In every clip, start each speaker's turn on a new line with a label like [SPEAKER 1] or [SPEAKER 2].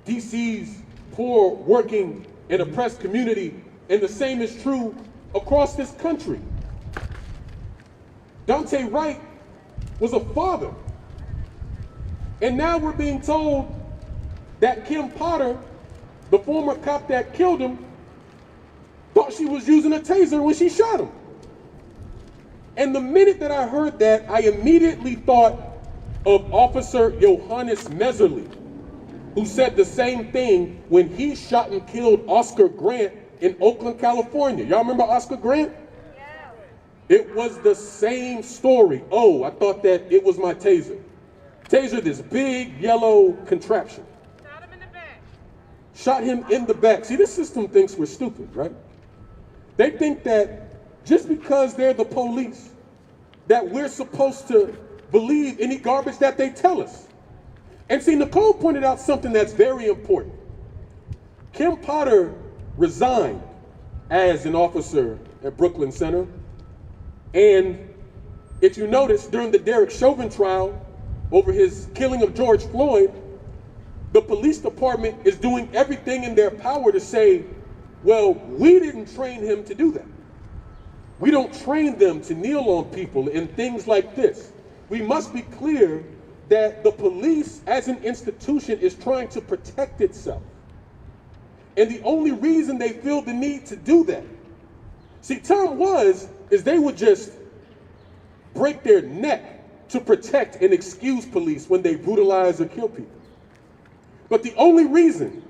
[SPEAKER 1] DC's poor, working, and oppressed community, and the same is true across this country. Dante Wright was a father. And now we're being told that Kim Potter, the former cop that killed him, thought she was using a taser when she shot him. And the minute that I heard that, I immediately thought of Officer Johannes Meserly, who said the same thing when he shot and killed Oscar Grant in Oakland, California. Y'all remember Oscar Grant? Yeah. It was the same story. Oh, I thought that it was my taser. Taser, this big yellow contraption.
[SPEAKER 2] Shot him in the back.
[SPEAKER 1] Shot him in the back. See, this system thinks we're stupid, right? They think that just because they're the police, that we're supposed to believe any garbage that they tell us. And see, Nicole pointed out something that's very important. Kim Potter resigned as an officer at Brooklyn Center. And if you notice, during the Derek Chauvin trial over his killing of George Floyd, the police department is doing everything in their power to say, well, we didn't train him to do that. We don't train them to kneel on people and things like this. We must be clear that the police as an institution is trying to protect itself. And the only reason they feel the need to do that, see, is they would just break their neck to protect and excuse police when they brutalize or kill people. But the only reason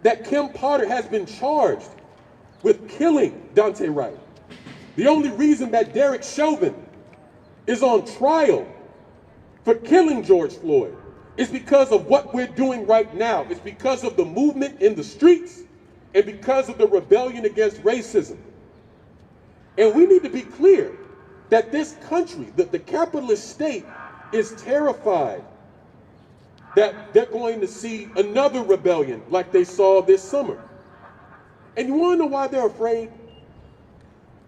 [SPEAKER 1] that Kim Potter has been charged with killing Dante Wright, the only reason that Derek Chauvin is on trial for killing George Floyd is because of what we're doing right now. It's because of the movement in the streets and because of the rebellion against racism. And we need to be clear that this country, that the capitalist state, is terrified that they're going to see another rebellion like they saw this summer. And you want to know why they're afraid?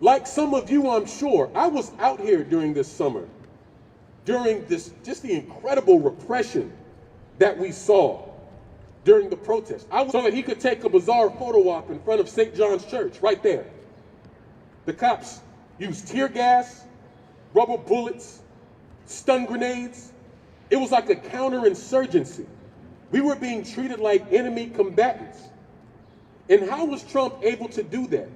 [SPEAKER 1] Like some of you, I'm sure, I was out here during this summer, during this, just the incredible repression that we saw during the protest. So that he could take a bizarre photo op in front of St. John's Church, right there. The cops used tear gas, rubber bullets, stun grenades. It was like a counterinsurgency. We were being treated like enemy combatants. And how was Trump able to do that?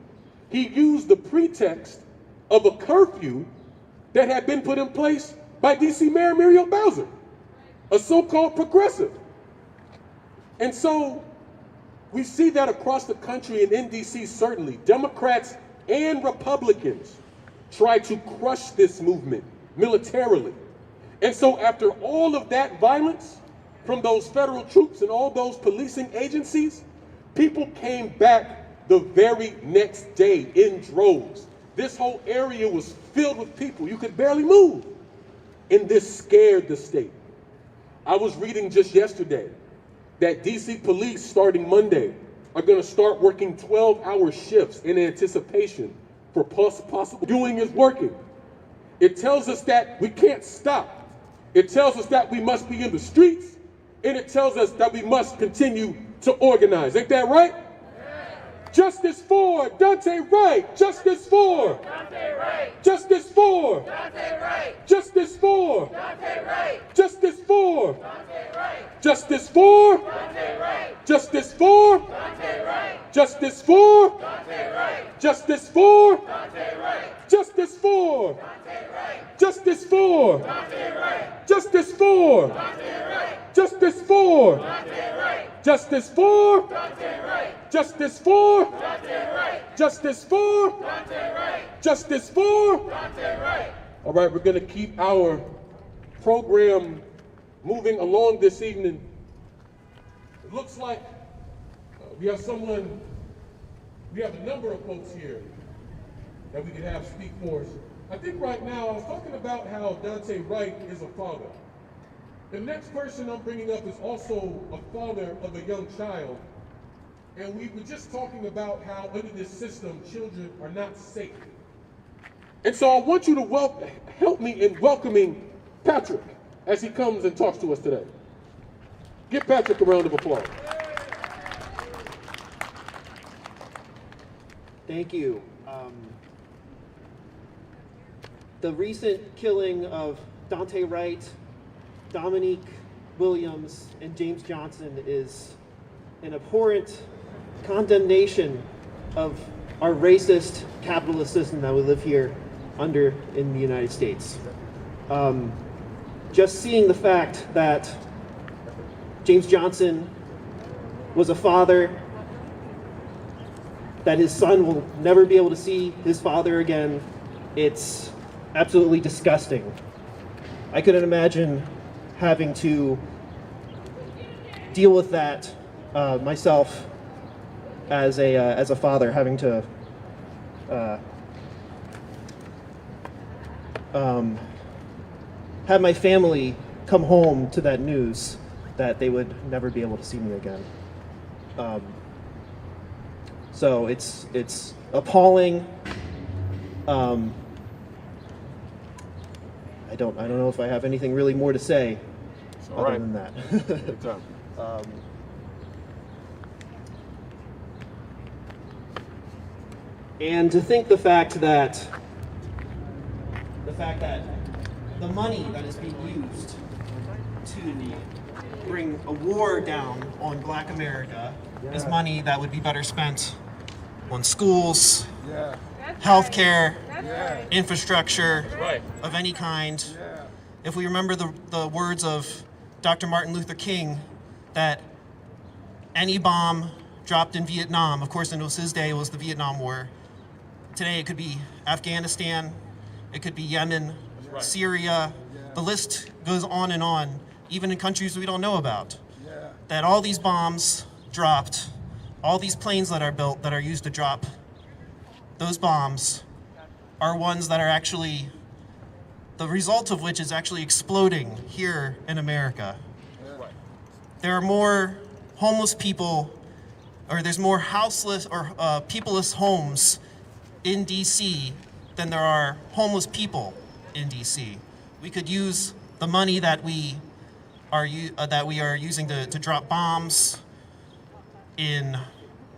[SPEAKER 1] He used the pretext of a curfew that had been put in place by DC Mayor Muriel Bowser, a so-called progressive. And so we see that across the country and in DC certainly, Democrats and Republicans try to crush this movement militarily. And so after all of that violence from those federal troops and all those policing agencies, people came back the very next day in droves. This whole area was filled with people. You could barely move. And this scared the state. I was reading just yesterday that DC police starting Monday are going to start working 12-hour shifts in anticipation for possible doing is working. It tells us that we can't stop. It tells us that we must be in the streets, and it tells us that we must continue to organize. Ain't that right? Justice for Dante Wright. Justice for
[SPEAKER 2] Dante Wright.
[SPEAKER 1] Justice for
[SPEAKER 2] Dante Wright.
[SPEAKER 1] Justice for
[SPEAKER 2] Dante Wright.
[SPEAKER 1] Justice for
[SPEAKER 2] Dante Wright.
[SPEAKER 1] Justice for
[SPEAKER 2] Dante Wright.
[SPEAKER 1] Justice for
[SPEAKER 2] Dante Wright.
[SPEAKER 1] Justice for
[SPEAKER 2] Dante Wright.
[SPEAKER 1] Justice for
[SPEAKER 2] Dante Wright.
[SPEAKER 1] Justice for
[SPEAKER 2] Dante Wright.
[SPEAKER 1] Justice for
[SPEAKER 2] Dante Wright.
[SPEAKER 1] Justice for
[SPEAKER 2] Dante Wright.
[SPEAKER 1] Justice for
[SPEAKER 2] Dante Wright.
[SPEAKER 1] Justice for
[SPEAKER 2] Dante Wright.
[SPEAKER 1] Justice for
[SPEAKER 2] Dante Wright.
[SPEAKER 1] Justice for
[SPEAKER 2] Dante Wright.
[SPEAKER 1] Justice for.
[SPEAKER 2] Dante Wright.
[SPEAKER 1] All right, we're going to keep our program moving along this evening. It looks like we have a number of folks here that we could have speak for us. I think right now, I was talking about how Dante Wright is a father. The next person I'm bringing up is also a father of a young child. And we were just talking about how under this system, children are not safe. And so I want you to help me in welcoming Patrick as he comes and talks to us today. Give Patrick a round of applause.
[SPEAKER 3] Thank you. The recent killing of Dante Wright, Dominique Williams, and James Johnson is an abhorrent condemnation of our racist capitalist system that we live here under in the United States. Just seeing the fact that James Johnson was a father, that his son will never be able to see his father again, it's absolutely disgusting. I couldn't imagine having to deal with that myself as a father, having to have my family come home to that news that they would never be able to see me again. So it's appalling. I don't know if I have anything really more to say other than that.
[SPEAKER 1] Good time.
[SPEAKER 3] And to think the fact that the money that is being used to bring a war down on Black America is money that would be better spent on schools, healthcare, infrastructure of any kind. If we remember the words of Dr. Martin Luther King, that any bomb dropped in Vietnam, of course it was his day, it was the Vietnam War. Today it could be Afghanistan, it could be Yemen, Syria, the list goes on, even in countries we don't know about. That all these bombs dropped, all these planes that are built that are used to drop those bombs are ones that are actually, the result of which is actually exploding here in America. There are more homeless people, or there's more houseless or peopleless homes in DC than there are homeless people in DC. We could use the money that we are using to drop bombs in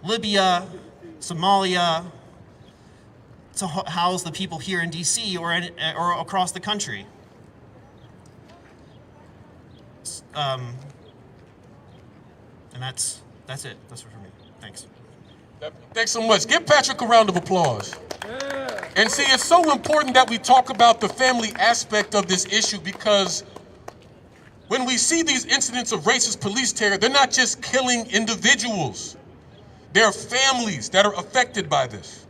[SPEAKER 3] Libya, Somalia, to house the people here in DC or across the country. And that's it. That's it for me. Thanks.
[SPEAKER 1] Thanks so much. Give Patrick a round of applause. And see, it's so important that we talk about the family aspect of this issue, because when we see these incidents of racist police terror, they're not just killing individuals. There are families that are affected by this.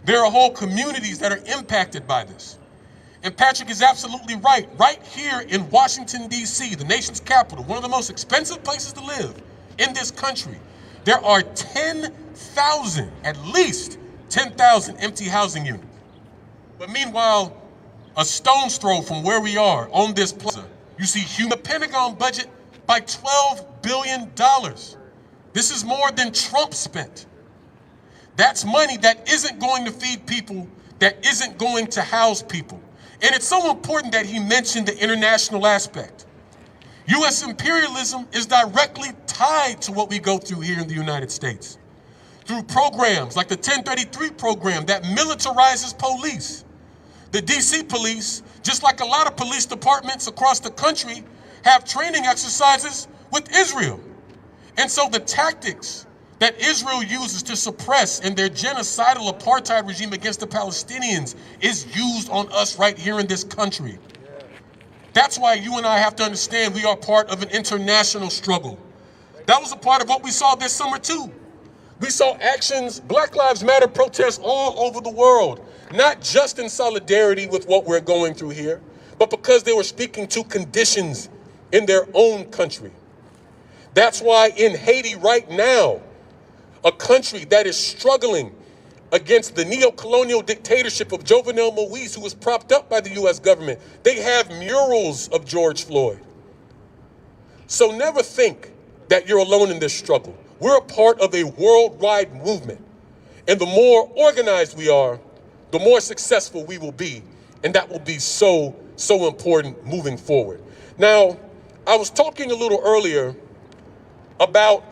[SPEAKER 1] There are whole communities that are impacted by this. And Patrick is absolutely right. Right here in Washington, D.C., the nation's capital, one of the most expensive places to live in this country, there are 10,000, at least 10,000 empty housing units. But meanwhile, a stone's throw from where we are on this plaza, you see the Pentagon budget by $12 billion. This is more than Trump spent. That's money that isn't going to feed people, that isn't going to house people. And it's so important that he mentioned the international aspect. U.S. imperialism is directly tied to what we go through here in the United States. Through programs like the 1033 program that militarizes police. The DC police, just like a lot of police departments across the country, have training exercises with Israel. And so the tactics that Israel uses to suppress in their genocidal apartheid regime against the Palestinians is used on us right here in this country. That's why you and I have to understand we are part of an international struggle. That was a part of what we saw this summer too. We saw actions, Black Lives Matter protests all over the world, not just in solidarity with what we're going through here, but because they were speaking to conditions in their own country. That's why in Haiti right now, a country that is struggling against the neo-colonial dictatorship of Jovenel Moïse, who was propped up by the US government, they have murals of George Floyd. So never think that you're alone in this struggle. We're a part of a worldwide movement. And the more organized we are, the more successful we will be. And that will be so, so important moving forward. Now, I was talking a little earlier about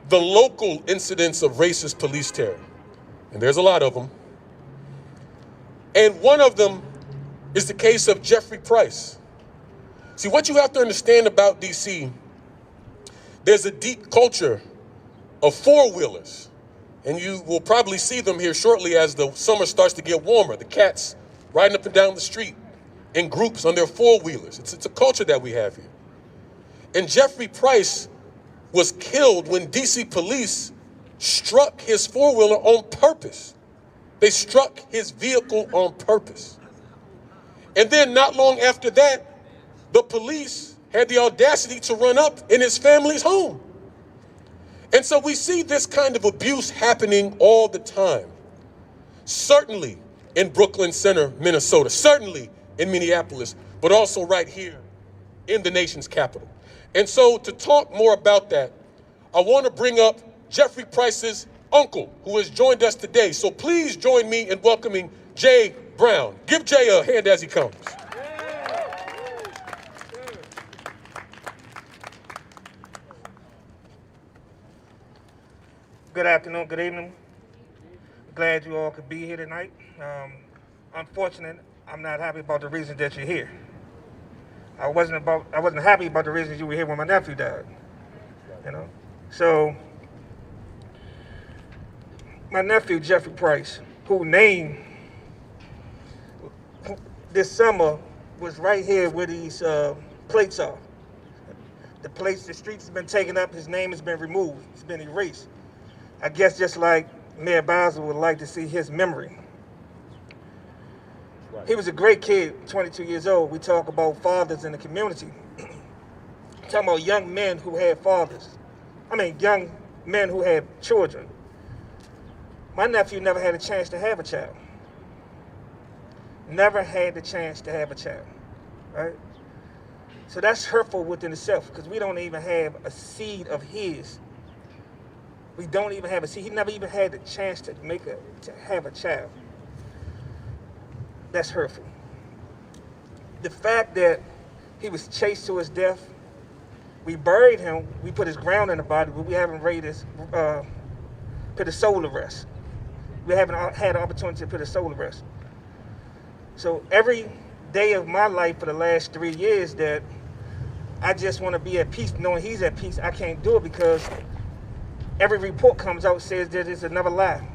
[SPEAKER 1] the local incidents of racist police terror. and there's a lot of them. And one of them is the case of Jeffrey Price. See, what you have to understand about DC, there's a deep culture of four-wheelers. And you will probably see them here shortly as the summer starts to get warmer. The cats riding up and down the street in groups on their four-wheelers. It's a culture that we have here. And Jeffrey Price was killed when DC police struck his four-wheeler on purpose. They struck his vehicle on purpose. And then not long after that, the police had the audacity to run up in his family's home. And so we see this kind of abuse happening all the time. Certainly in Brooklyn Center, Minnesota, certainly in Minneapolis, but also right here in the nation's capital. And so to talk more about that, I want to bring up Jeffrey Price's uncle, who has joined us today. So please join me in welcoming Jay Brown. Give Jay a hand as he comes.
[SPEAKER 4] Good afternoon, good evening. Glad you all could be here tonight. Unfortunate, I'm not happy about the reasons that you're here. I wasn't happy about the reasons you were here when my nephew died. You know? So my nephew, Jeffrey Price, who named this summer was right here where these plates are. The streets have been taken up, his name has been removed, it's been erased. I guess just like Mayor Bowser would like to see his memory. Right. He was a great kid, 22 years old. We talk about fathers in the community. Talking about young men who had fathers. I mean, young men who had children. My nephew never had a chance to have a child. Never had the chance to have a child, right? So that's hurtful within itself because we don't even have a seed of his. We don't even have a seed. He never even had the chance to have a child. That's hurtful. The fact that he was chased to his death, we buried him, we put his ground in the body, but we haven't put his soul to rest. We haven't had an opportunity to put his soul to rest. So every day of my life for the last 3 years that I just want to be at peace, knowing he's at peace, I can't do it because every report comes out says that it's another lie.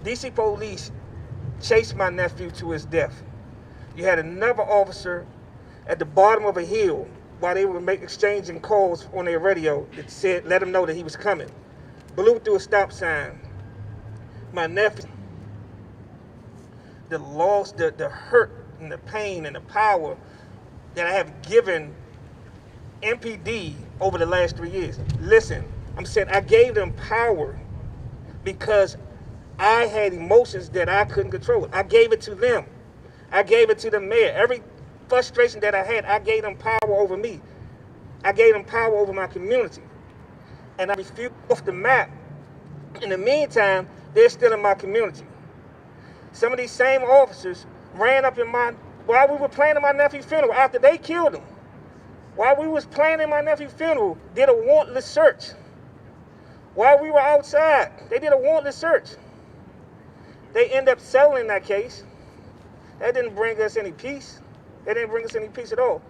[SPEAKER 4] DC police chased my nephew to his death. You had another officer at the bottom of a hill while they were exchanging calls on their radio that said, let him know that he was coming. Blew through a stop sign. My nephew, the loss, the hurt and the pain and the power that I have given MPD over the last 3 years. Listen, I'm saying I gave them power because I had emotions that I couldn't control. I gave it to them. I gave it to the mayor. Every frustration that I had, I gave them power over me. I gave them power over my community. And I refused off the map. In the meantime, they're still in my community. Some of these same officers ran up while we were planning my nephew's funeral, after they killed him, while we was planning my nephew's funeral, did a warrantless search. While we were outside, they did a warrantless search. They end up settling that case. That didn't bring us any peace. They didn't bring us any peace at all.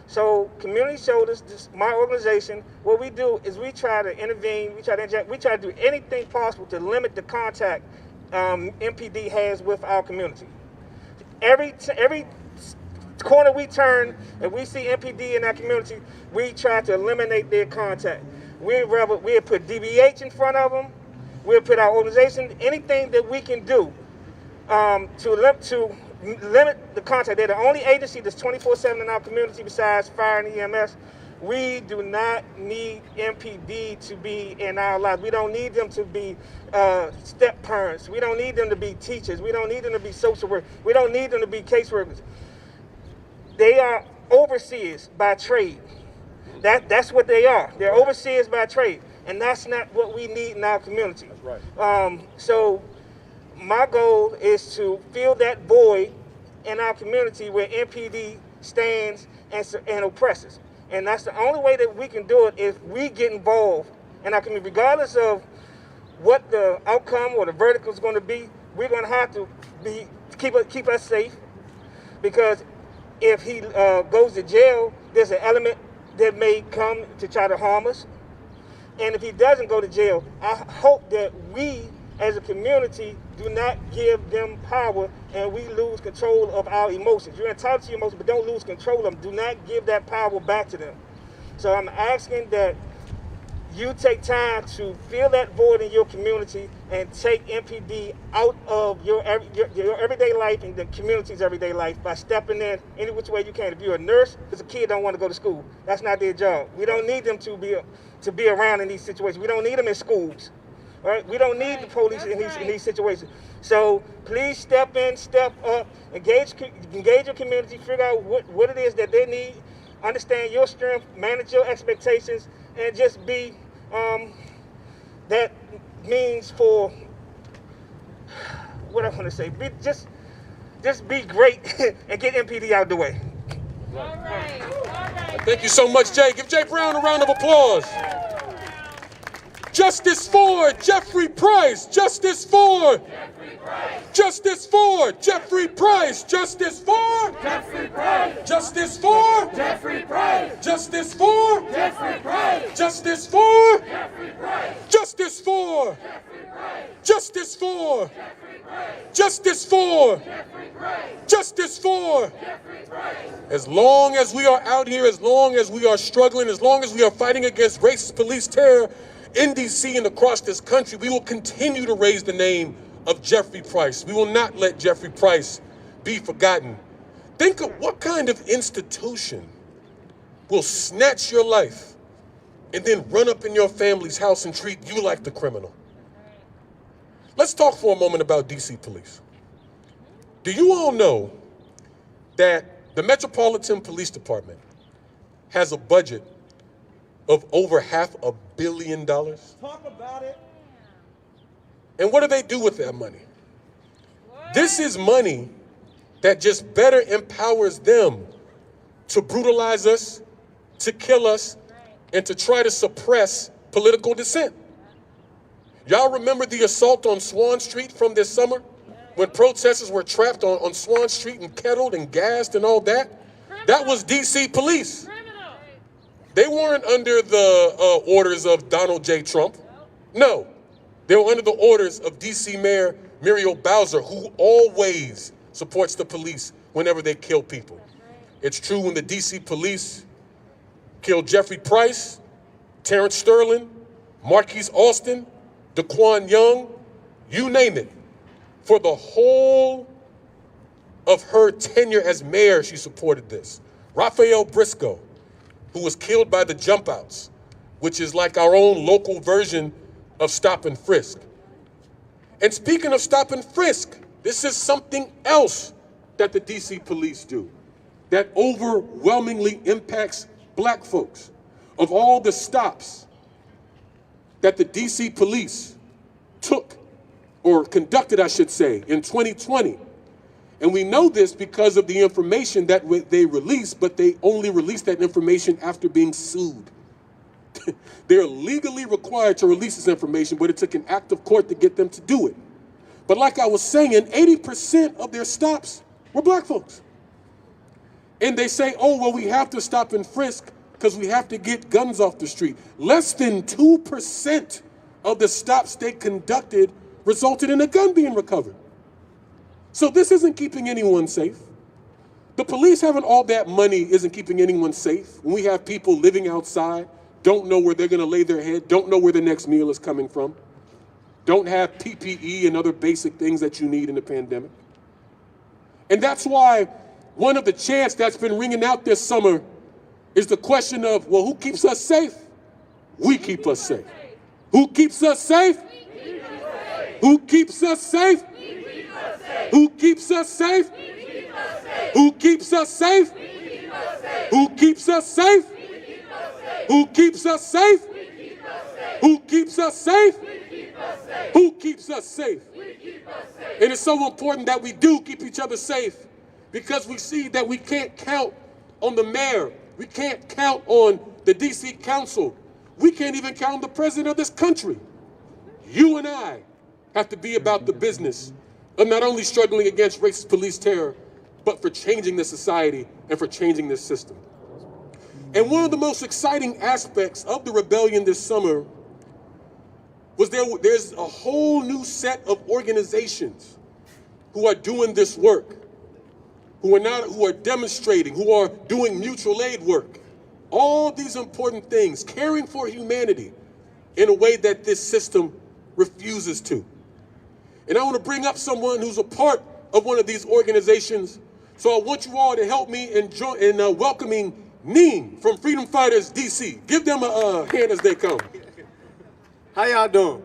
[SPEAKER 4] So Community Shoulders, my organization, what we do is we try to intervene, we try to inject, we try to do anything possible to limit the contact MPD has with our community. Every corner we turn, if we see MPD in our community, we try to eliminate their contact. We'll put DBH in front of them. We'll put our organization, anything that we can do to limit the contact. They're the only agency that's 24/7 in our community besides fire and EMS. We do not need MPD to be in our lives. We don't need them to be step parents. We don't need them to be teachers. We don't need them to be social workers. We don't need them to be caseworkers. They are overseers by trade. That's what they are. They're overseers by trade. And that's not what we need in our community.
[SPEAKER 1] That's right.
[SPEAKER 4] So my goal is to fill that void in our community where MPD stands and oppresses. And that's the only way that we can do it if we get involved in our community, regardless of what the outcome or the verdict is going to be, we're going to have to keep us safe, because if he goes to jail, there's an element that may come to try to harm us. And if he doesn't go to jail, I hope that we as a community do not give them power and we lose control of our emotions. You're entitled to your emotions, but don't lose control of them. Do not give that power back to them. So I'm asking that you take time to fill that void in your community and take MPD out of your everyday life and the community's everyday life by stepping in any which way you can. If you're a nurse, because a kid don't want to go to school, that's not their job. We don't need them to be around in these situations. We don't need them in schools. Right? We don't need the police in these situations. So please step in, step up, engage your community, figure out what it is that they need, understand your strength, manage your expectations, and just be that means for what I want to say. Just be great and get MPD out the way.
[SPEAKER 2] All right.
[SPEAKER 1] Thank you so much, Jay. Give Jay Brown a round of applause. Justice for Jeffrey Price. Justice for
[SPEAKER 2] Jeffrey Price.
[SPEAKER 1] Justice for Jeffrey Price. Justice for
[SPEAKER 2] Jeffrey Price.
[SPEAKER 1] Justice for
[SPEAKER 2] Jeffrey Price.
[SPEAKER 1] Justice for
[SPEAKER 2] Jeffrey Price.
[SPEAKER 1] Justice for
[SPEAKER 2] Jeffrey Price.
[SPEAKER 1] Justice for
[SPEAKER 2] Jeffrey Price.
[SPEAKER 1] Justice for
[SPEAKER 2] Jeffrey Price.
[SPEAKER 1] Justice for
[SPEAKER 2] Jeffrey Price.
[SPEAKER 1] Justice for
[SPEAKER 2] Jeffrey Price.
[SPEAKER 1] As long as we are out here, as long as we are struggling, as long as we are fighting against racist police terror in DC and across this country, we will continue to raise the name of Jeffrey Price. We will not let Jeffrey Price be forgotten. Think of what kind of institution will snatch your life and then run up in your family's house and treat you like the criminal. Let's talk for a moment about DC police. Do you all know that the Metropolitan Police Department has a budget of over $500 million?
[SPEAKER 3] Talk about it.
[SPEAKER 1] And what do they do with that money? This is money that just better empowers them to brutalize us, to kill us, and to try to suppress political dissent. Y'all remember the assault on Swan Street from this summer? When protesters were trapped on Swan Street and kettled and gassed and all that? That was DC police. They weren't under the orders of Donald J. Trump. No, they were under the orders of DC Mayor Muriel Bowser, who always supports the police whenever they kill people. It's true when the DC police killed Jeffrey Price, Terrence Sterling, Marquise Austin, Daquan Young, you name it. For the whole of her tenure as mayor, she supported this. Raphael Briscoe, who was killed by the jump outs, which is like our own local version of stop and frisk. And speaking of stop and frisk, this is something else that the DC police do that overwhelmingly impacts black folks. Of all the stops that the DC police took, or conducted, I should say, in 2020, and we know this because of the information that they released, but they only released that information after being sued. They're legally required to release this information, but it took an act of court to get them to do it. But like I was saying, 80% of their stops were black folks. And they say, oh, well, we have to stop and frisk because we have to get guns off the street. Less than 2% of the stops they conducted resulted in a gun being recovered. So this isn't keeping anyone safe. The police having all that money isn't keeping anyone safe. When we have people living outside, don't know where they're gonna lay their head, don't know where the next meal is coming from, don't have PPE and other basic things that you need in the pandemic. And that's why one of the chants that's been ringing out this summer is the question of, well, who keeps us safe? We keep us safe. Who keeps us safe? Who keeps us safe? Who keeps us safe? Who keeps us safe? Who keeps us safe? Who keeps us safe? Who keeps us safe? Who keeps us safe? And it's so important that we do keep each other safe, because we see that we can't count on the mayor. We can't count on the DC council. We can't even count on the president of this country. You and I have to be about the business of not only struggling against racist police terror, but for changing this society and for changing this system. And one of the most exciting aspects of the rebellion this summer was there's a whole new set of organizations who are doing this work, who are demonstrating, who are doing mutual aid work. All these important things, caring for humanity in a way that this system refuses to. And I want to bring up someone who's a part of one of these organizations. So I want you all to help me in welcoming Neem from Freedom Fighters DC. Give them a hand as they come.
[SPEAKER 5] How y'all doing?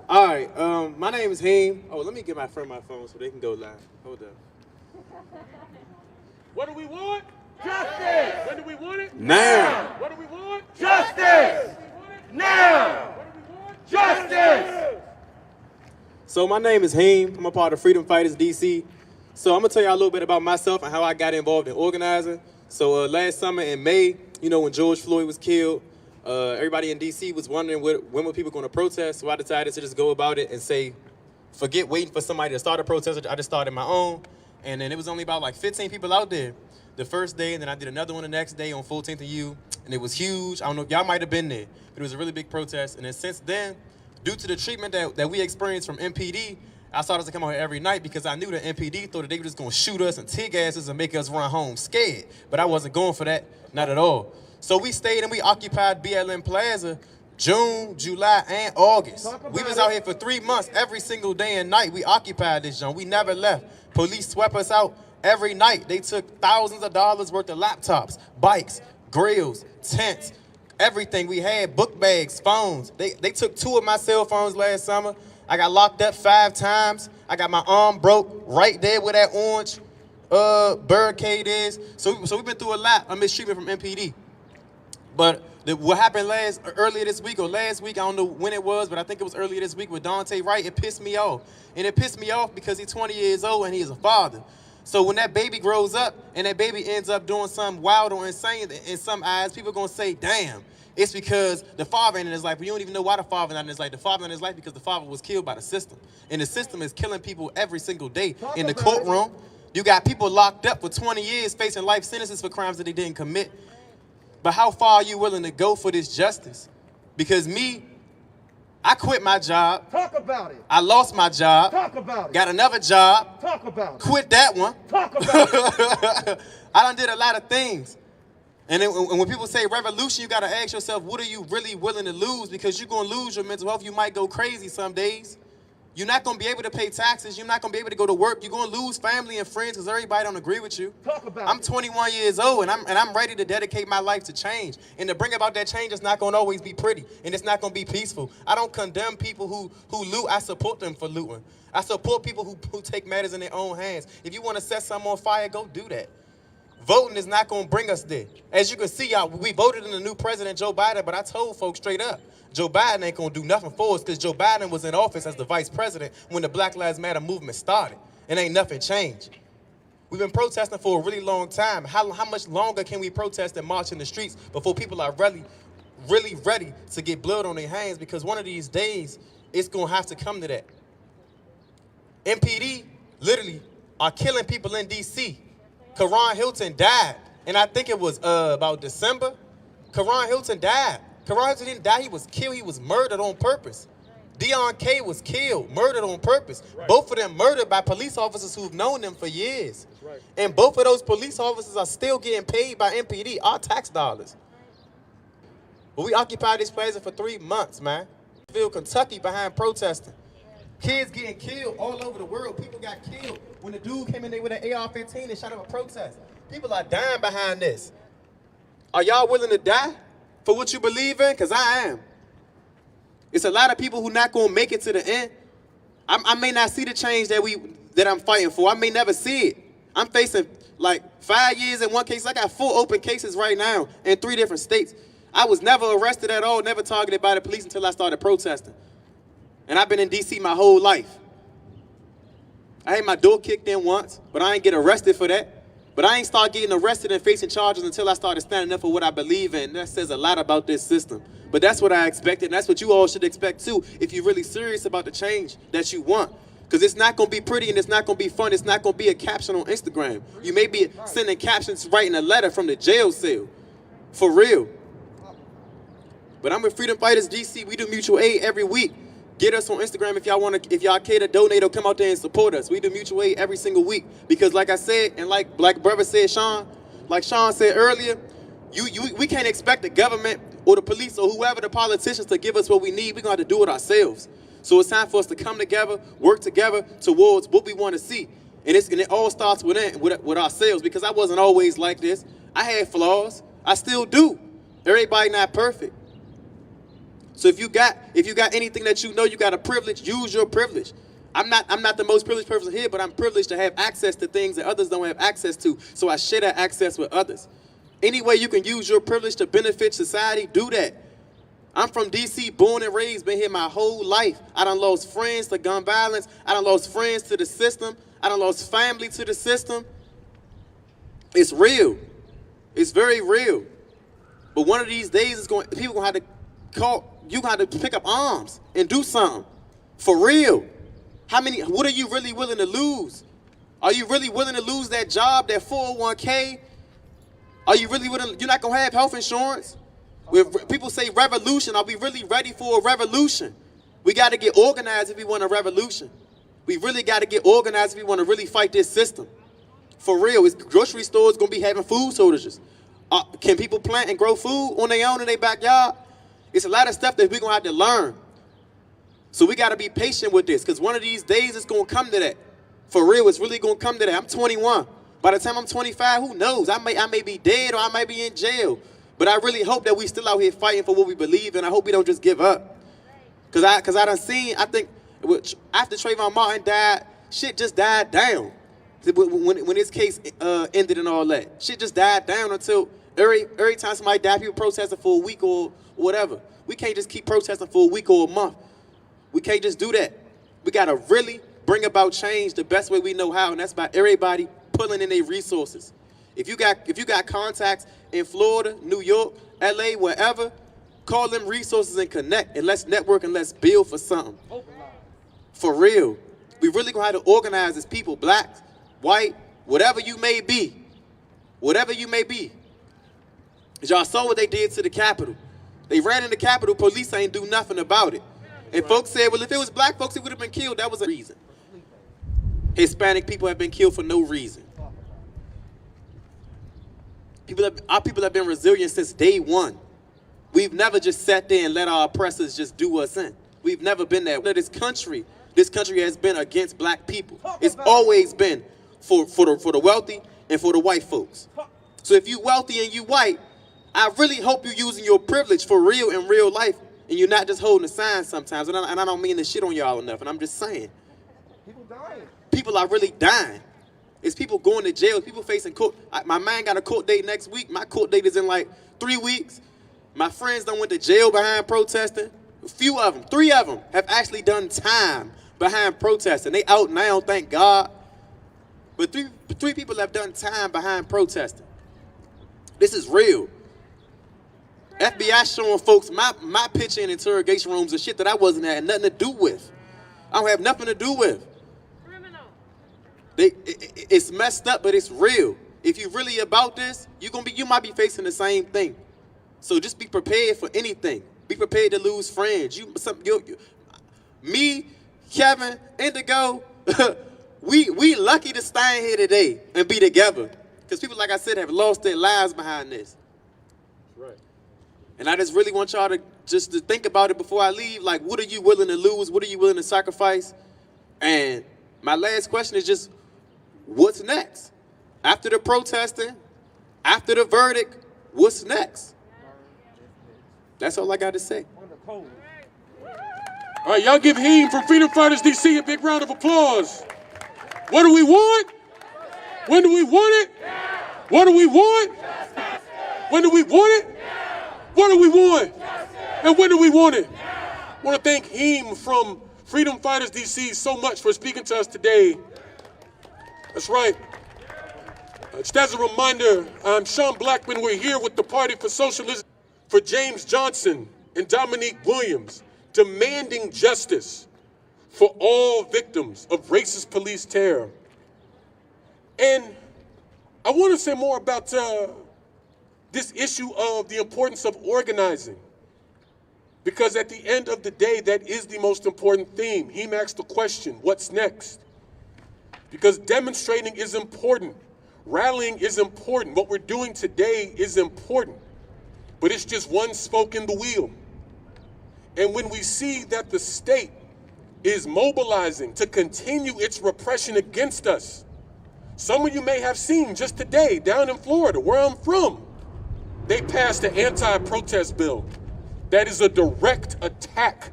[SPEAKER 5] All right, my name is Haim. Oh, let me get my friend my phone so they can go live. Hold up.
[SPEAKER 1] What do we want?
[SPEAKER 2] Justice!
[SPEAKER 1] When do we want it?
[SPEAKER 5] Now.
[SPEAKER 1] What do we want?
[SPEAKER 2] Justice! Now!
[SPEAKER 1] What do we want?
[SPEAKER 2] Justice!
[SPEAKER 5] So my name is Haim. I'm a part of Freedom Fighters DC. So I'm gonna tell y'all a little bit about myself and how I got involved in organizing. So last summer in May, when George Floyd was killed, everybody in DC was wondering when were people gonna protest. So I decided to just go about it and say, forget waiting for somebody to start a protest. I just started my own. And then it was only about like 15 people out there the first day, and then I did another one the next day on 14th and U, and it was huge. I don't know if y'all might have been there, but it was a really big protest. And then since then, due to the treatment that we experienced from MPD, I started to come out here every night because I knew the MPD thought that they were just gonna shoot us and tear gas us and make us run home scared. But I wasn't going for that, not at all. So we stayed and we occupied BLM Plaza June, July, and August. We was out here for 3 months, every single day and night. We occupied this joint. We never left. Police swept us out every night. They took thousands of dollars worth of laptops, bikes, grills, tents, everything we had, book bags, phones. They took 2 of my cell phones last summer. I got locked up 5 times. I got my arm broke right there where that orange barricade is. So we've been through a lot of mistreatment from MPD. But what happened earlier this week or last week, I don't know when it was, but I think it was earlier this week with Dante Wright, it pissed me off. And it pissed me off because he's 20 years old and he's a father. So when that baby grows up and that baby ends up doing something wild or insane, in some eyes, people are going to say, damn, it's because the father ain't in his life. But you don't even know why the father not in his life. The father in his life because the father was killed by the system. And the system is killing people every single day. In the courtroom, you got people locked up for 20 years facing life sentences for crimes that they didn't commit. But how far are you willing to go for this justice? Because me, I quit my job.
[SPEAKER 2] Talk about it.
[SPEAKER 5] I lost my job.
[SPEAKER 2] Talk about it.
[SPEAKER 5] Got another job.
[SPEAKER 2] Talk about it.
[SPEAKER 5] Quit that one.
[SPEAKER 2] Talk about it.
[SPEAKER 5] I done did a lot of things. And when people say revolution, you got to ask yourself, what are you really willing to lose? Because you're going to lose your mental health. You might go crazy some days. You're not going to be able to pay taxes. You're not going to be able to go to work. You're going to lose family and friends because everybody don't agree with you.
[SPEAKER 2] Talk about
[SPEAKER 5] I'm
[SPEAKER 2] it.
[SPEAKER 5] 21 years old, and I'm ready to dedicate my life to change. And to bring about that change, it's not going to always be pretty, and it's not going to be peaceful. I don't condemn people who loot. I support them for looting. I support people who take matters in their own hands. If you want to set something on fire, go do that. Voting is not going to bring us there. As you can see, y'all, we voted in the new president, Joe Biden, but I told folks straight up, Joe Biden ain't going to do nothing for us because Joe Biden was in office as the vice president when the Black Lives Matter movement started, and ain't nothing changed. We've been protesting for a really long time. How much longer can we protest and march in the streets before people are really ready to get blood on their hands? Because one of these days, it's going to have to come to that. MPD literally are killing people in D.C. Karan Hilton died, and I think it was about December. Karan Hilton died. Karan Hilton didn't die, he was killed, he was murdered on purpose. Deon K was killed, murdered on purpose. Right. Both of them murdered by police officers who've known them for years. Right. And both of those police officers are still getting paid by MPD, our tax dollars. But we occupied this plaza for 3 months, man. Kentucky behind protesting. Kids getting killed all over the world. People got killed when the dude came in there with an AR-15 and shot up a protest. People are dying behind this. Are y'all willing to die for what you believe in? Because I am. It's a lot of people who not going to make it to the end. I may not see the change that I'm fighting for. I may never see it. I'm facing like 5 years in one case. I got 4 open cases right now in 3 different states. I was never arrested at all, never targeted by the police until I started protesting. And I've been in D.C. my whole life. I had my door kicked in once, but I ain't get arrested for that. But I ain't start getting arrested and facing charges until I started standing up for what I believe in. That says a lot about this system. But that's what I expected, and that's what you all should expect too, if you're really serious about the change that you want. Because it's not going to be pretty and it's not going to be fun. It's not going to be a caption on Instagram. You may be sending captions, writing a letter from the jail cell. For real. But I'm with Freedom Fighters DC. We do mutual aid every week. Get us on Instagram if y'all care to donate or come out there and support us. We do mutual aid every single week. Because like I said, and like Black Brother said, like Sean said earlier, we can't expect the government or the police or whoever, the politicians, to give us what we need. We're going to have to do it ourselves. So it's time for us to come together, work together towards what we want to see. And it all starts with ourselves, because I wasn't always like this. I had flaws. I still do. Everybody not perfect. So if you got anything that you know you got a privilege, use your privilege. I'm not the most privileged person here, but I'm privileged to have access to things that others don't have access to. So I share that access with others. Any way you can use your privilege to benefit society, do that. I'm from DC, born and raised, been here my whole life. I done lost friends to gun violence. I done lost friends to the system. I done lost family to the system. It's real. It's very real. But one of these days, people gonna have to you gonna have to pick up arms and do something. For real. What are you really willing to lose? Are you really willing to lose that job, that 401k? Are you really willing? You're not gonna have health insurance? When people say revolution, are we really ready for a revolution? We got to get organized if we want a revolution. We really got to get organized if we want to really fight this system. For real, grocery stores going to be having food shortages. Can people plant and grow food on their own in their backyard? It's a lot of stuff that we're going to have to learn. So we got to be patient with this, because one of these days it's going to come to that. For real, it's really going to come to that. I'm 21. By the time I'm 25, who knows? I may be dead or I might be in jail. But I really hope that we still out here fighting for what we believe in. I hope we don't just give up. Because I done seen, I think, after Trayvon Martin died, shit just died down. When his case ended and all that. Shit just died down until every time somebody died, people protesting for a week or whatever. We can't just keep protesting for a week or a month. We can't just do that. We got to really bring about change the best way we know how, and that's by everybody pulling in their resources. If you got contacts in Florida, New York, LA, wherever, call them resources and connect, and let's network and let's build for something. For real. We really gonna have to organize as people, black, white, whatever you may be. Whatever you may be. Y'all saw what they did to the Capitol. They ran in the Capitol, police ain't do nothing about it. And folks said, well, if it was black folks, it would have been killed. That was a reason. Hispanic people have been killed for no reason. Our people have been resilient since day one. We've never just sat there and let our oppressors just do us in. We've never been there. This country has been against black people. It's always been for the wealthy and for the white folks. So if you wealthy and you white, I really hope you're using your privilege for real in real life, and you're not just holding a sign sometimes. And I don't mean to shit on y'all enough, and I'm just saying.
[SPEAKER 2] People dying.
[SPEAKER 5] People are really dying. It's people going to jail, people facing court. My man got a court date next week. My court date is in like 3 weeks. My friends done went to jail behind protesting. A few of them, 3 of them, have actually done time behind protesting. They out now, thank God. But three people have done time behind protesting. This is real. FBI showing folks my picture in interrogation rooms and shit that I wasn't had nothing to do with. I don't have nothing to do with. It's messed up, but it's real. If you're really about this, you might be facing the same thing. So just be prepared for anything. Be prepared to lose friends. Me, Kevin, Indigo, we lucky to stand here today and be together. Because people, like I said, have lost their lives behind this. Right. And I just really want y'all to think about it before I leave. Like, what are you willing to lose? What are you willing to sacrifice? And my last question is just, what's next? After the protesting, after the verdict, what's next? That's all I got to say.
[SPEAKER 1] All right, y'all give Heem from Freedom Fighters DC a big round of applause. What do we want? When do we want it? What do we want? When do we want it? What do we want? And when do we want it? I want to thank Heem from Freedom Fighters DC so much for speaking to us today. That's right. Just as a reminder, I'm Sean Blackman. We're here with the Party for Socialism for James Johnson. and Dominique Williams demanding justice for all victims of racist police terror. And I want to say more about this issue of the importance of organizing, because at the end of the day, that is the most important theme. He asked the question, what's next? Because demonstrating is important. Rallying is important. What we're doing today is important. But it's just one spoke in the wheel. And when we see that the state is mobilizing to continue its repression against us, some of you may have seen just today down in Florida, where I'm from, they passed an anti-protest bill that is a direct attack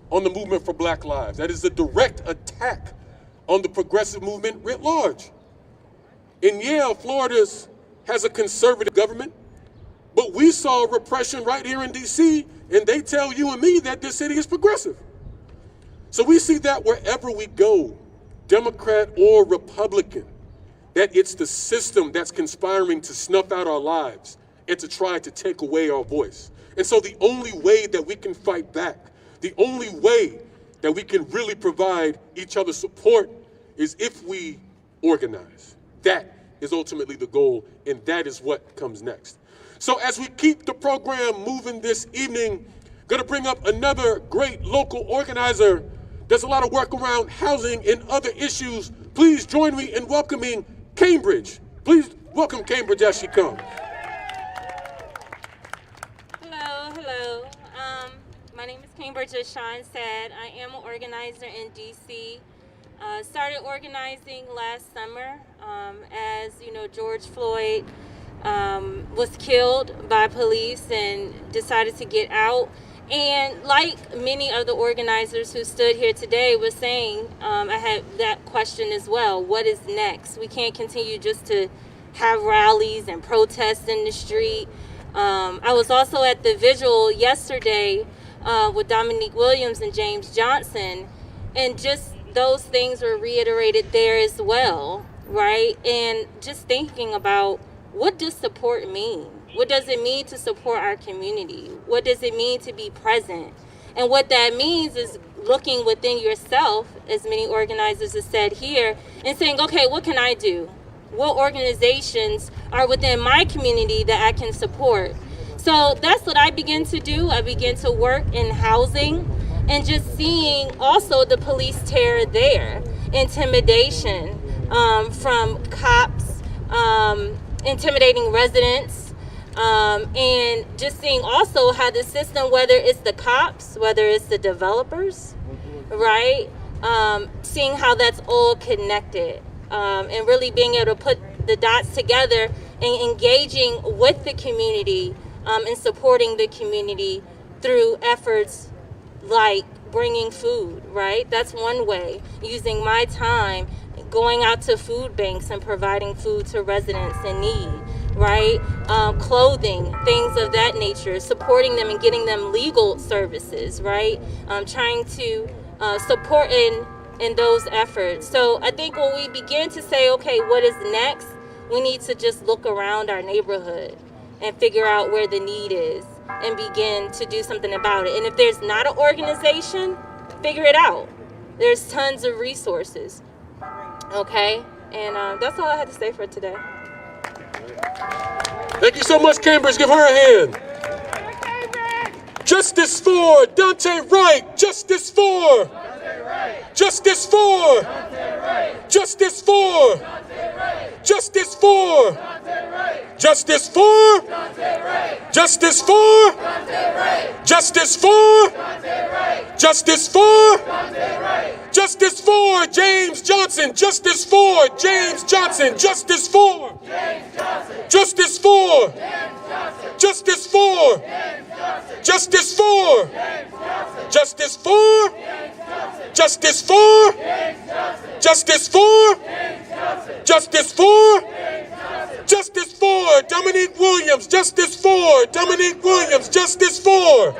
[SPEAKER 1] on the movement for Black Lives. That is a direct attack on the progressive movement writ large. And yeah, Florida has a conservative government, but we saw repression right here in DC, and they tell you and me that this city is progressive. So we see that wherever we go, Democrat or Republican, that it's the system that's conspiring to snuff out our lives and to try to take away our voice. And so the only way that we can fight back, the only way that we can really provide each other support is if we organize. That is ultimately the goal, and that is what comes next. So as we keep the program moving this evening, gonna bring up another great local organizer. There's a lot of work around housing and other issues. Please join me in welcoming Cambridge. Please welcome Cambridge as she comes.
[SPEAKER 6] Hello. My name is Cambridge, as Sean said. I am an organizer in DC. Started organizing last summer as you know, George Floyd was killed by police and decided to get out. And like many of the organizers who stood here today was saying, I had that question as well. What is next? We can't continue just to have rallies and protests in the street. I was also at the vigil yesterday with Dominique Williams and James Johnson, and just those things were reiterated there as well, right? And just thinking about, what does support mean? What does it mean to support our community? What does it mean to be present? And what that means is looking within yourself, as many organizers have said here, and saying, okay, what can I do? What organizations are within my community that I can support? So that's what I begin to do. I begin to work in housing and just seeing also the police terror there, intimidation from cops, intimidating residents, and just seeing also how the system, whether it's the cops, whether it's the developers, right? Seeing how that's all connected, and really being able to put the dots together and engaging with the community and supporting the community through efforts like bringing food, right? That's one way. Using my time, going out to food banks and providing food to residents in need, right? Clothing, things of that nature, supporting them and getting them legal services, right? Trying to support in those efforts. So I think when we begin to say, okay, what is next? We need to just look around our neighborhood and figure out where the need is and begin to do something about it. And if there's not an organization, figure it out. There's tons of resources, okay? And that's all I had to say for today.
[SPEAKER 1] Thank you so much, Cambridge. Give her a hand. Justice for Dante Wright. Justice for. Justice for. Justice for. Justice for. Justice for. Justice for. Justice for. Justice for. Justice for James Johnson. Justice for James Johnson. Justice for. Justice for. Justice for. Justice for. Justice for. Justice for. Justice for. Justice for. Justice for Dominique Williams. Justice for Dominique Williams. Justice for.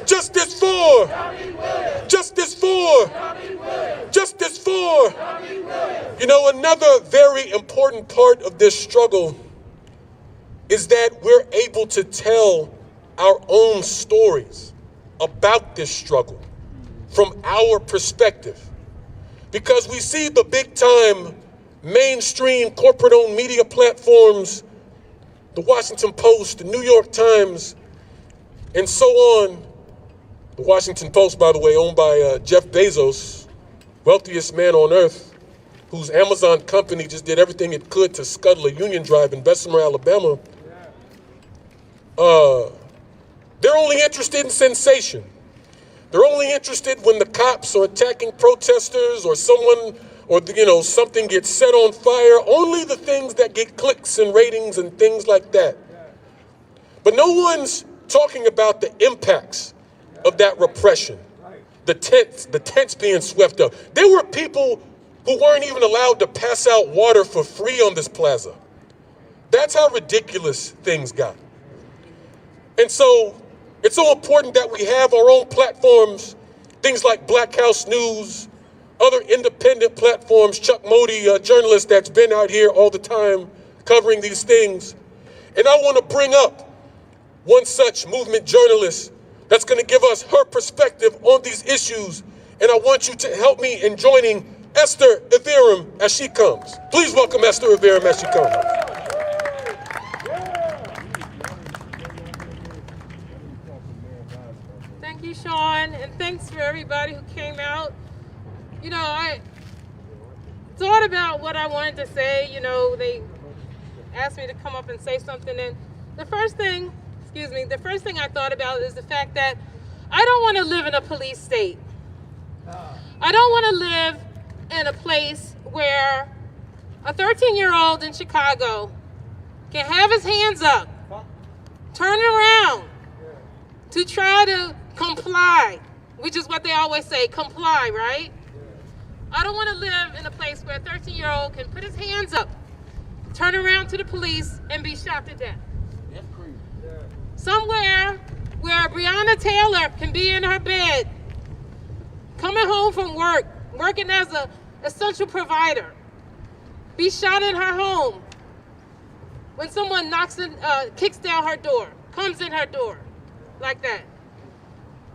[SPEAKER 1] Justice for. Justice for. Justice for. You know, another very important part of this struggle is that we're able to tell our own stories about this struggle from our perspective. Because we see the big time mainstream corporate-owned media platforms, the Washington Post, the New York Times, and so on. The Washington Post, by the way, owned by Jeff Bezos, wealthiest man on earth, whose Amazon company just did everything it could to scuttle a Union Drive in Bessemer, Alabama. They're only interested in sensation. They're only interested when the cops are attacking protesters or someone, or something gets set on fire. Only the things that get clicks and ratings and things like that. But no one's talking about the impacts of that repression. The tents being swept up. There were people who weren't even allowed to pass out water for free on this plaza. That's how ridiculous things got. And so it's so important that we have our own platforms, things like Black House News, other independent platforms, Chuck Modi, a journalist that's been out here all the time covering these things. And I want to bring up one such movement journalist that's going to give us her perspective on these issues. And I want you to help me in joining Esther Ivirum as she comes. Please welcome Esther Ivirum as she comes.
[SPEAKER 7] Thank you, Sean, and thanks for everybody who came out. I thought about what I wanted to say. They asked me to come up and say something, and the first thing I thought about is the fact that I don't want to live in a police state. I don't want to live in a place where a 13-year-old in Chicago can have his hands up, turn around to try to comply, which is what they always say, comply, right? I don't want to live in a place where a 13-year-old can put his hands up, turn around to the police, and be shot to death. Somewhere where Breonna Taylor can be in her bed, coming home from work, working as an essential provider, be shot in her home when someone kicks down her door, comes in her door, like that.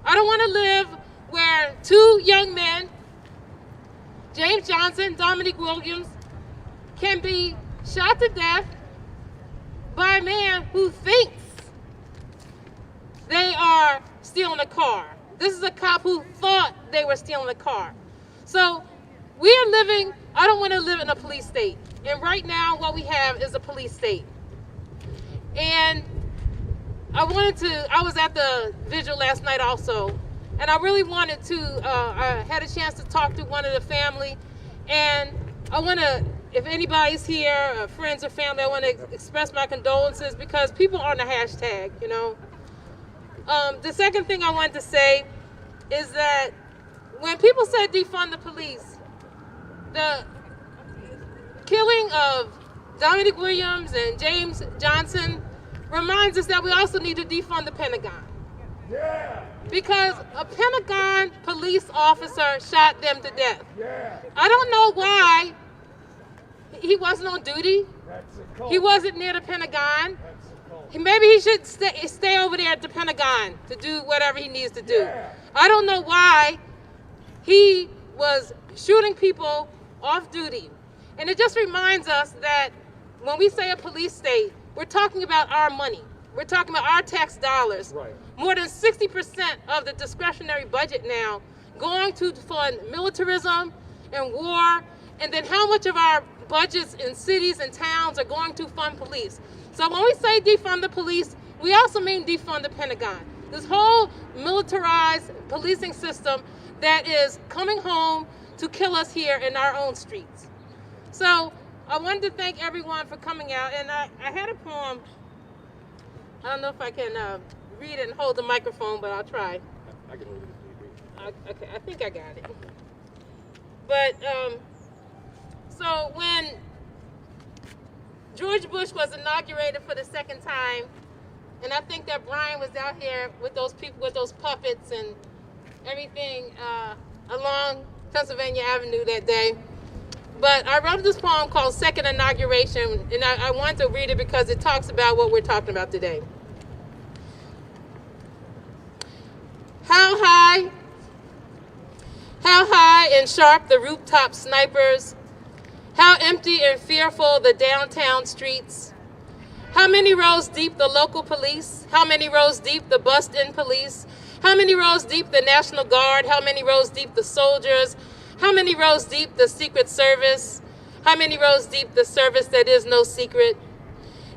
[SPEAKER 7] I don't want to live where two young men, James Johnson, Dominique Williams, can be shot to death by a man who thinks they are stealing a car. This is a cop who thought they were stealing a car. So I don't want to live in a police state. And right now what we have is a police state. And I was at the vigil last night also, and I really wanted to, I had a chance to talk to one of the family, and I want to, if anybody's here, friends or family, I want to express my condolences because people are on the hashtag, The second thing I wanted to say is that when people said defund the police, the killing of Dominique Williams and James Johnson reminds us that we also need to defund the Pentagon. Yeah. Because a Pentagon police officer shot them to death. Yeah. I don't know why he wasn't on duty. He wasn't near the Pentagon. Maybe he should stay over there at the Pentagon to do whatever he needs to do. Yeah. I don't know why he was shooting people off duty. And it just reminds us that when we say a police state, we're talking about our money. We're talking about our tax dollars. Right. More than 60% of the discretionary budget now going to fund militarism and war, and then how much of our budgets in cities and towns are going to fund police. So when we say defund the police, we also mean defund the Pentagon. This whole militarized policing system that is coming home to kill us here in our own streets. So I wanted to thank everyone for coming out, and I had a poem. I don't know if I can read it and hold the microphone, but I'll try.
[SPEAKER 1] I can hold it.
[SPEAKER 7] Okay, I think I got it. But so when George Bush was inaugurated for the second time, and I think that Brian was out here with those people, with those puppets and everything along Pennsylvania Avenue that day. But I wrote this poem called Second Inauguration, and I wanted to read it because it talks about what we're talking about today. How high and sharp the rooftop snipers. How empty and fearful the downtown streets. How many rows deep the local police? How many rows deep the bust-in police? How many rows deep the National Guard? How many rows deep the soldiers? How many rows deep the Secret Service? How many rows deep the service that is no secret?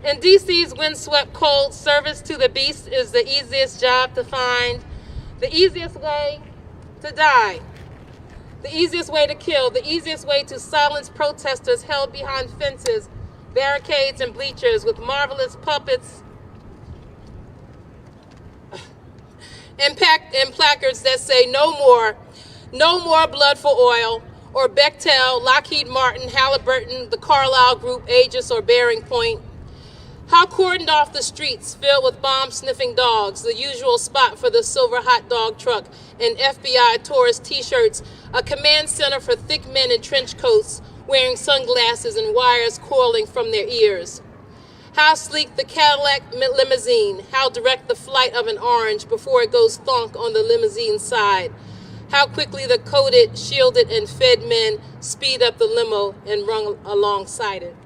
[SPEAKER 7] In DC's windswept cold, service to the beast is the easiest job to find, the easiest way to die, the easiest way to kill, the easiest way to silence protesters held behind fences, barricades, and bleachers with marvelous puppets and placards that say no more blood for oil, or Bechtel, Lockheed Martin, Halliburton, the Carlyle Group, Aegis, or Bearing Point. How cordoned off the streets filled with bomb-sniffing dogs, the usual spot for the silver hot dog truck and FBI tourist t-shirts, a command center for thick men in trench coats wearing sunglasses and wires coiling from their ears. How sleek the Cadillac limousine, how direct the flight of an orange before it goes thunk on the limousine side. How quickly the coated, shielded, and fed men speed up the limo and run alongside it.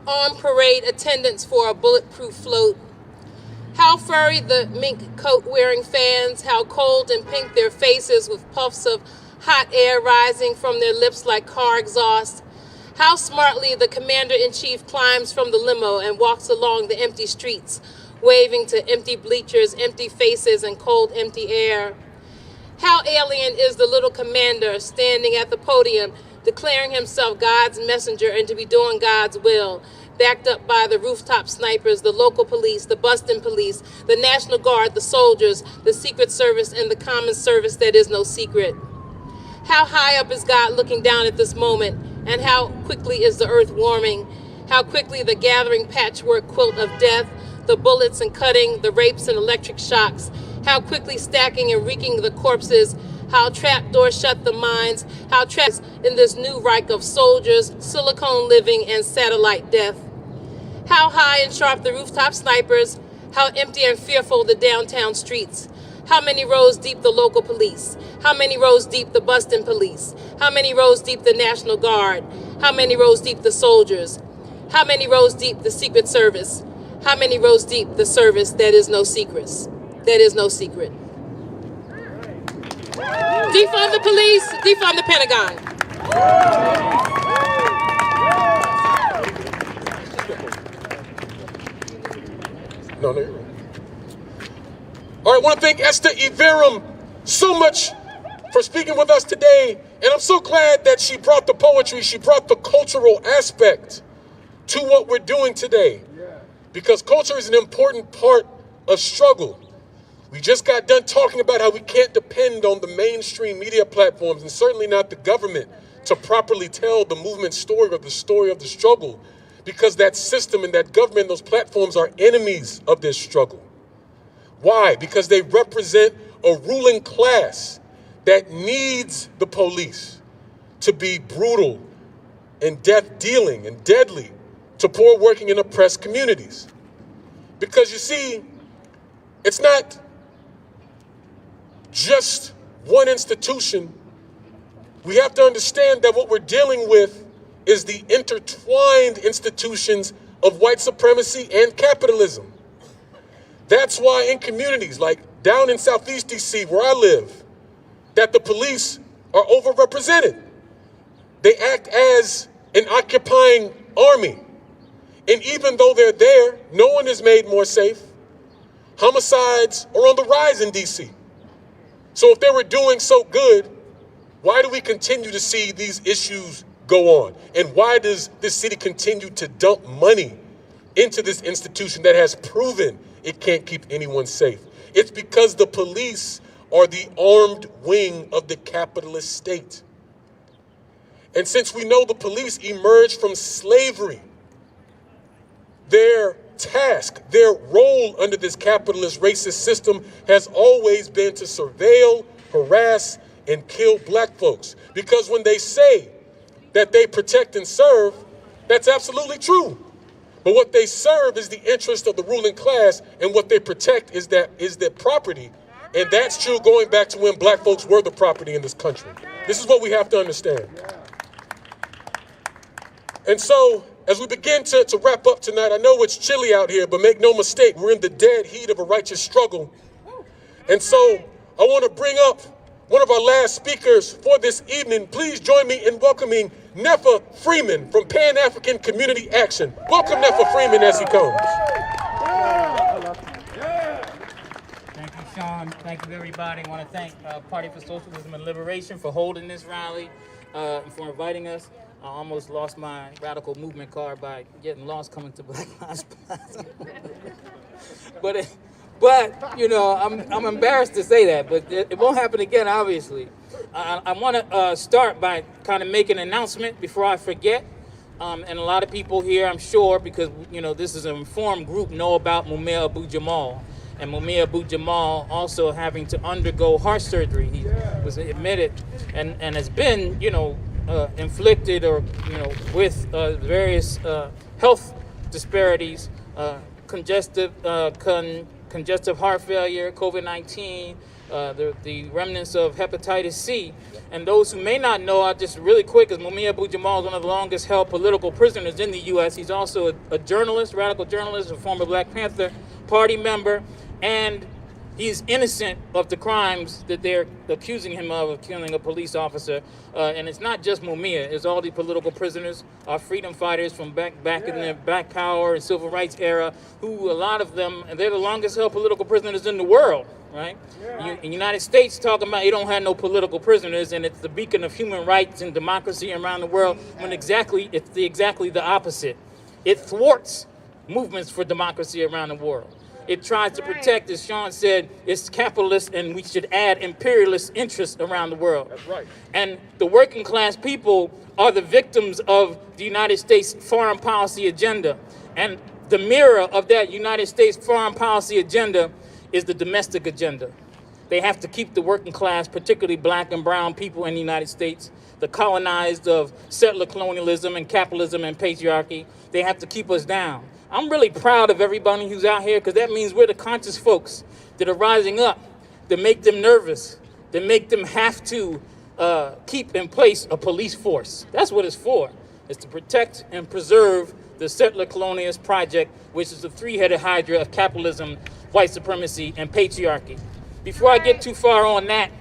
[SPEAKER 7] On parade attendants for a bulletproof float. How furry the mink coat wearing fans, how cold and pink their faces with puffs of hot air rising from their lips like car exhaust. How smartly the commander-in-chief climbs from the limo and walks along the empty streets, waving to empty bleachers, empty faces, and cold, empty air. How alien is the little commander standing at the podium, declaring himself God's messenger and to be doing God's will, backed up by the rooftop snipers, the local police, the bustin' police, the National Guard, the soldiers, the Secret Service, and the common service that is no secret. How high up is God looking down at this moment, and how quickly is the earth warming? How quickly the gathering patchwork quilt of death, the bullets and cutting, the rapes and electric shocks, how quickly stacking and reeking the corpses, how trapdoors shut the minds, how trapped in this new Reich of soldiers, silicone living, and satellite death. How high and sharp the rooftop snipers, how empty and fearful the downtown streets. How many rows deep the local police? How many rows deep the bustin' police? How many rows deep the National Guard? How many rows deep the soldiers? How many rows deep the Secret Service? How many rows deep the service that is no secrets? That is no secret. Defund the police, defund the Pentagon.
[SPEAKER 1] No, you're right. All right, I want to thank Esther Iverum so much for speaking with us today. And I'm so glad that she brought the poetry, she brought the cultural aspect to what we're doing today. Because culture is an important part of struggle. We just got done talking about how we can't depend on the mainstream media platforms, and certainly not the government, to properly tell the movement story or the story of the struggle, because that system and that government, those platforms are enemies of this struggle. Why? Because they represent a ruling class that needs the police to be brutal and death-dealing and deadly to poor working and oppressed communities. Because you see, it's not just one institution. We have to understand that what we're dealing with is the intertwined institutions of white supremacy and capitalism. That's why in communities like down in Southeast DC, where I live, that the police are overrepresented. They act as an occupying army. And even though they're there, no one is made more safe. Homicides are on the rise in DC. So if they were doing so good, why do we continue to see these issues go on? And why does this city continue to dump money into this institution that has proven it can't keep anyone safe? It's because the police are the armed wing of the capitalist state. And since we know the police emerged from slavery, their task, their role under this capitalist racist system has always been to surveil, harass, and kill black folks. Because when they say that they protect and serve, that's absolutely true. But what they serve is the interest of the ruling class, and what they protect is their property. And that's true going back to when black folks were the property in this country. This is what we have to understand. And so, as we begin to wrap up tonight, I know it's chilly out here, but make no mistake, we're in the dead heat of a righteous struggle. And so, I want to bring up one of our last speakers for this evening. Please join me in welcoming Nefa Freeman from Pan-African Community Action. Welcome Nefa Freeman as he comes.
[SPEAKER 8] Thank you, Sean. Thank you, everybody. I want to thank Party for Socialism and Liberation for holding this rally and for inviting us. I almost lost my radical movement card by getting lost coming to Black Lives Plaza. But you know, I'm embarrassed to say that, but it won't happen again, obviously. I want to start by kind of making an announcement before I forget. And a lot of people here, I'm sure, because you know this is an informed group, know about Mumia Abu-Jamal. And Mumia Abu-Jamal also having to undergo heart surgery. He was admitted and has been, you know, inflicted or, you know, with various health disparities, congestive heart failure, COVID-19, the remnants of hepatitis C. And those who may not know, I'll just really quick, as Mumia Abu-Jamal is one of the longest held political prisoners in the U.S. He's also a journalist, radical journalist, a former Black Panther Party member, and he's innocent of the crimes that they're accusing him of killing a police officer. And it's not just Mumia, it's all the political prisoners, our freedom fighters from back in the Black Power and Civil Rights era, who a lot of them, they're the longest held political prisoners in the world, right? In the United States, talking about you don't have no political prisoners, and it's the beacon of human rights and democracy around the world, when it's exactly the opposite. It thwarts movements for democracy around the world. It tries to protect, as Sean said, its capitalist, and we should add imperialist interests around the world.
[SPEAKER 1] That's right.
[SPEAKER 8] And the working class people are the victims of the United States foreign policy agenda. And the mirror of that United States foreign policy agenda is the domestic agenda. They have to keep the working class, particularly black and brown people in the United States, the colonized of settler colonialism and capitalism and patriarchy. They have to keep us down. I'm really proud of everybody who's out here, because that means we're the conscious folks that are rising up, that make them nervous, that make them have to keep in place a police force. That's what it's for. It's to protect and preserve the settler colonialist project, which is the three-headed hydra of capitalism, white supremacy, and patriarchy. Before I get too far on that,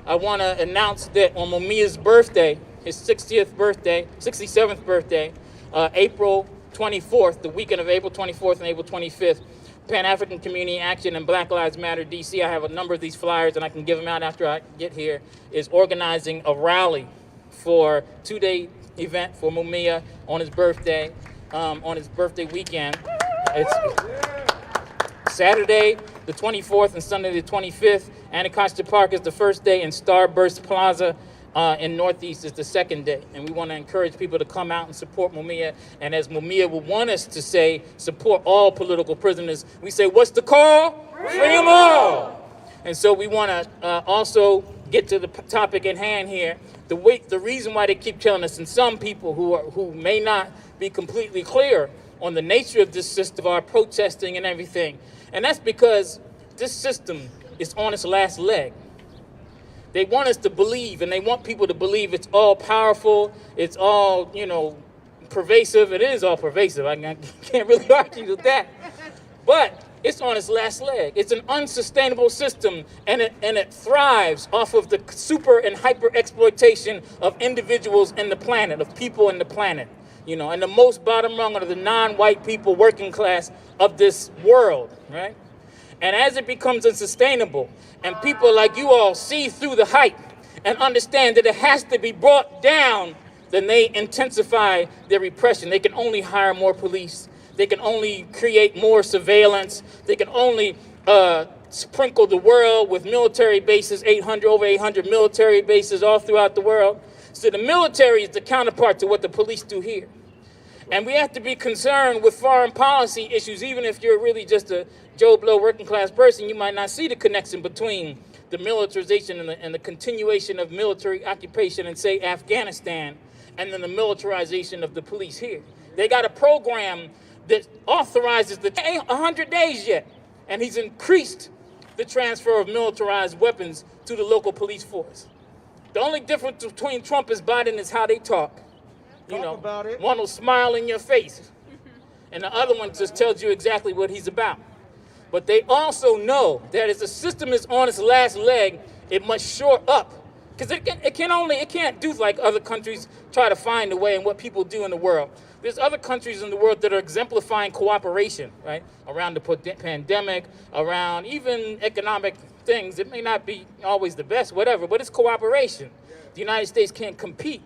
[SPEAKER 8] I want to announce that on Mumia's birthday, his 67th birthday, April 24th, the weekend of April 24th and April 25th, Pan-African Community Action and Black Lives Matter DC, I have a number of these flyers and I can give them out after I get here, is organizing a rally for two-day event for Mumia on his birthday weekend. It's Saturday the 24th and Sunday the 25th. Anacostia Park is the first day, and Starburst Plaza in Northeast is the second day. And we want to encourage people to come out and support Mumia. And as Mumia would want us to say, support all political prisoners, we say, what's the call? Free them all! And so we want to also get to the topic at hand here. The reason why they keep killing us, and some people who may not be completely clear on the nature of this system are protesting and everything. And that's because this system is on its last leg. They want us to believe, and they want people to believe it's all powerful, it's all, pervasive. It is all pervasive. I can't really argue with that. But it's on its last leg. It's an unsustainable system, and it thrives off of the super and hyper exploitation of individuals in the planet, of people in the planet. And the most bottom rung are the non-white people, working class of this world, right? And as it becomes unsustainable, and people like you all see through the hype and understand that it has to be brought down, then they intensify their repression. They can only hire more police. They can only create more surveillance. They can only sprinkle the world with military bases, over 800 military bases all throughout the world. So the military is the counterpart to what the police do here. And we have to be concerned with foreign policy issues. Even if you're really just a Joe Blow working class person, you might not see the connection between the militarization and the continuation of military occupation in, say, Afghanistan, and then the militarization of the police here. They got a program that authorizes the ain't 100 days yet, and he's increased the transfer of militarized weapons to the local police force. The only difference between Trump and Biden is how they talk. You know,
[SPEAKER 2] about it.
[SPEAKER 8] one will smile in your face, and the other one just tells you exactly what he's about. But they also know that as the system is on its last leg, it must shore up. Because it can't do like other countries try to find a way and what people do in the world. There's other countries in the world that are exemplifying cooperation, right? Around the pandemic, around even economic things. It may not be always the best, whatever, but it's cooperation. The United States can't compete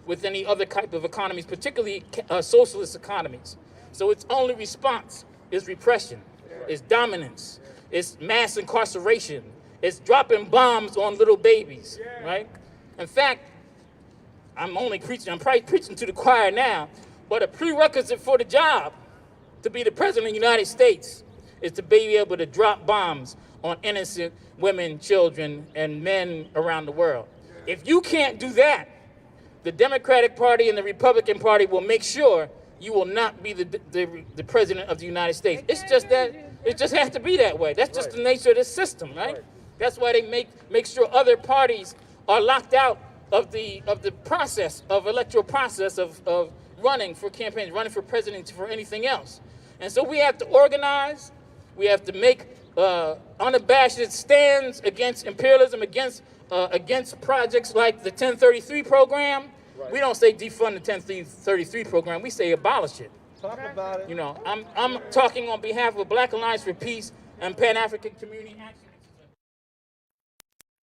[SPEAKER 8] with any other type of economies, particularly socialist economies. So its only response is repression, is dominance, it's mass incarceration, it's dropping bombs on little babies, right? In fact, I'm probably preaching to the choir now, but a prerequisite for the job to be the president of the United States is to be able to drop bombs on innocent women, children, and men around the world. If you can't do that, the Democratic Party and the Republican Party will make sure you will not be the president of the United States. It's just that, it just has to be that way. That's just the nature of this system, right? That's why they make sure other parties are locked out of the process, of electoral process of running for campaigns, running for president, for anything else. And so we have to organize, we have to make unabashed stands against imperialism, against projects like the 1033 program. Right. We don't say defund the 1033 program, we say abolish it.
[SPEAKER 2] Talk about it.
[SPEAKER 8] You know, I'm talking on behalf of Black Alliance for Peace and Pan-African Community Action.